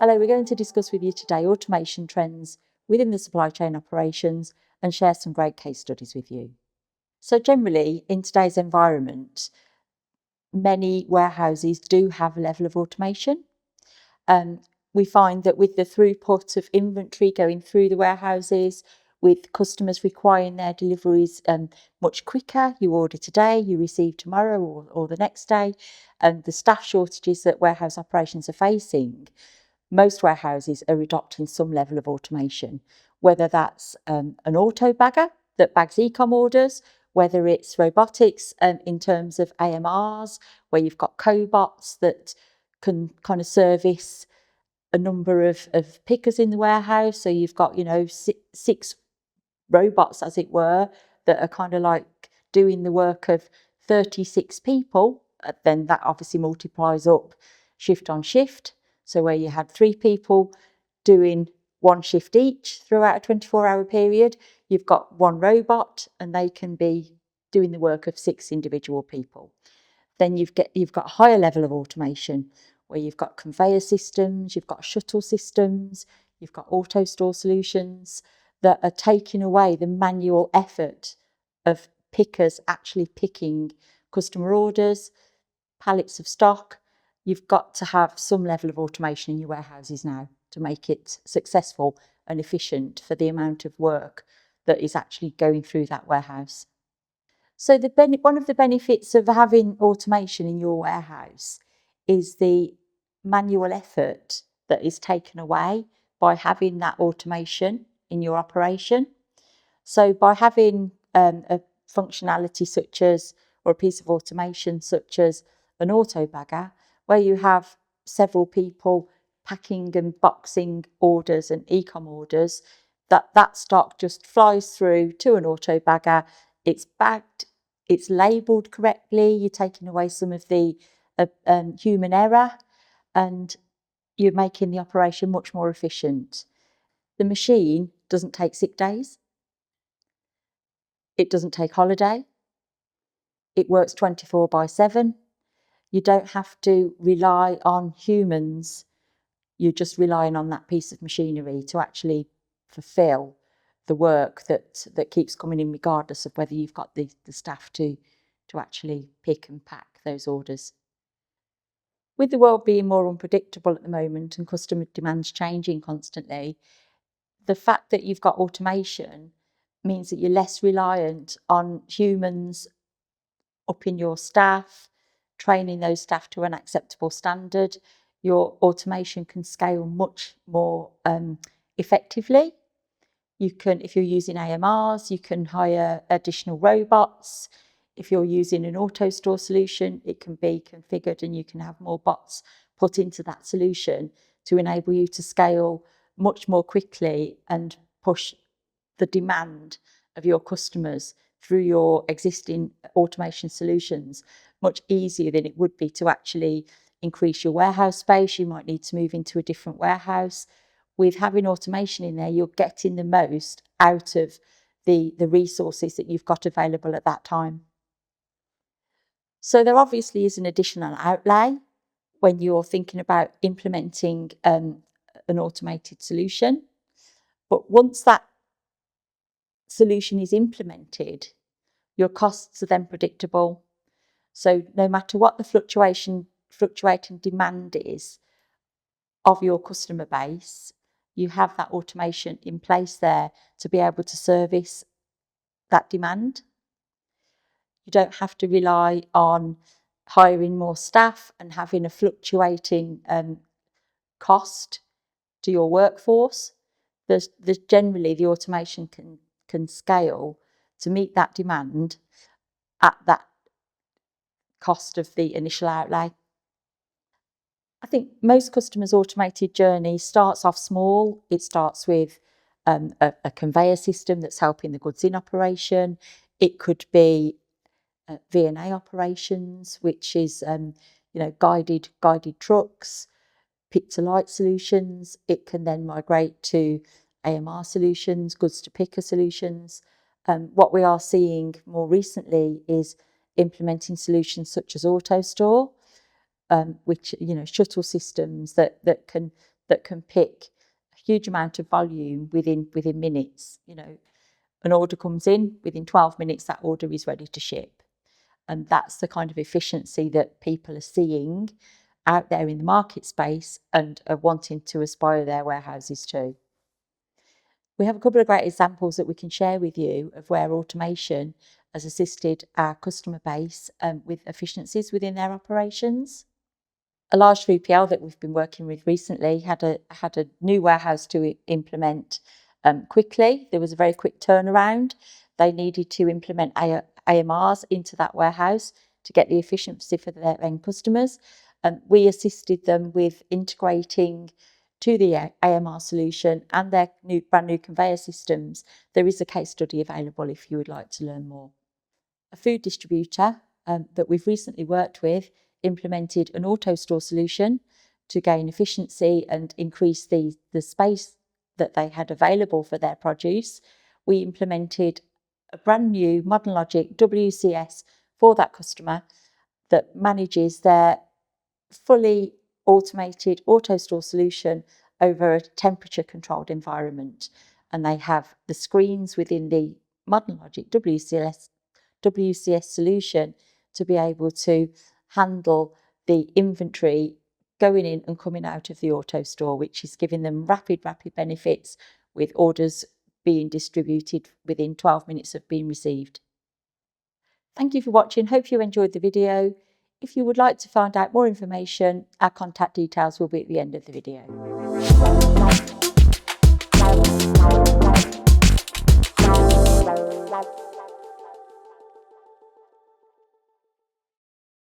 Hello, we're going to discuss with you today automation trends within the supply chain operations and share some great case studies with you. So generally, in today's environment, many warehouses do have a level of automation. We find that with the throughput of inventory going through the warehouses, with customers requiring their deliveries much quicker, you order today, you receive tomorrow or the next day, and the staff shortages that warehouse operations are facing, most warehouses are adopting some level of automation, whether that's an auto bagger that bags e-com orders, whether it's robotics in terms of AMRs, where you've got cobots that can kind of service a number of pickers in the warehouse. So you've got, six robots, as it were, that are kind of like doing the work of 36 people. Then that obviously multiplies up shift on shift. So where you had 3 people doing one shift each throughout a 24-hour period, you've got one robot and they can be doing the work of 6 individual people. Then you've got a higher level of automation where you've got conveyor systems, you've got shuttle systems, you've got AutoStore solutions that are taking away the manual effort of pickers actually picking customer orders, pallets of stock. You've got to have some level of automation in your warehouses now to make it successful and efficient for the amount of work that is actually going through that warehouse. So one of the benefits of having automation in your warehouse is the manual effort that is taken away by having that automation in your operation. So by having a functionality such as, or a piece of automation such as an auto bagger, where you have several people packing and boxing orders and e-com orders, that stock just flies through to an auto bagger. It's bagged, it's labelled correctly, you're taking away some of the human error, and you're making the operation much more efficient. The machine doesn't take sick days. It doesn't take holiday. It works 24/7. You don't have to rely on humans. You're just relying on that piece of machinery to actually fulfill the work that keeps coming in, regardless of whether you've got the staff to actually pick and pack those orders. With the world being more unpredictable at the moment and customer demands changing constantly, the fact that you've got automation means that you're less reliant on humans upping your staff, training those staff to an acceptable standard. Your automation can scale much more effectively. You can, if you're using AMRs, you can hire additional robots. If you're using an AutoStore solution, it can be configured and you can have more bots put into that solution to enable you to scale much more quickly and push the demand of your customers through your existing automation solutions much easier than it would be to actually increase your warehouse space. You might need to move into a different warehouse. With having automation in there, you're getting the most out of the resources that you've got available at that time. So there obviously is an additional outlay when you're thinking about implementing an automated solution. But once that solution is implemented, your costs are then predictable. So no matter what the fluctuating demand is of your customer base, you have that automation in place there to be able to service that demand. You don't have to rely on hiring more staff and having a fluctuating cost to your workforce. There's generally the automation can scale to meet that demand at that cost of the initial outlay. I think most customers' automated journey starts off small. It starts with a conveyor system that's helping the goods in operation. It could be V&A operations, which is guided trucks, pick to light solutions. It can then migrate to AMR solutions, goods to picker solutions. What we are seeing more recently is implementing solutions such as AutoStore, which shuttle systems that can that can pick a huge amount of volume within minutes. An order comes in, within 12 minutes that order is ready to ship. And that's the kind of efficiency that people are seeing out there in the market space and are wanting to aspire their warehouses to. We have a couple of great examples that we can share with you of where automation has assisted our customer base with efficiencies within their operations. A large 3PL that we've been working with recently had a new warehouse to implement quickly. There was a very quick turnaround. They needed to implement AMRs into that warehouse to get the efficiency for their end customers. We assisted them with integrating to the AMR solution and their brand new conveyor systems. There is a case study available if you would like to learn more. A food distributor that we've recently worked with implemented an AutoStore solution to gain efficiency and increase the space that they had available for their produce. We implemented a brand new Modern Logic WCS for that customer that manages their fully automated AutoStore solution over a temperature controlled environment. And they have the screens within the Modern Logic WCS solution to be able to handle the inventory going in and coming out of the AutoStore, which is giving them rapid benefits with orders being distributed within 12 minutes of being received. Thank you for watching. Hope you enjoyed the video. If you would like to find out more information, our contact details will be at the end of the video.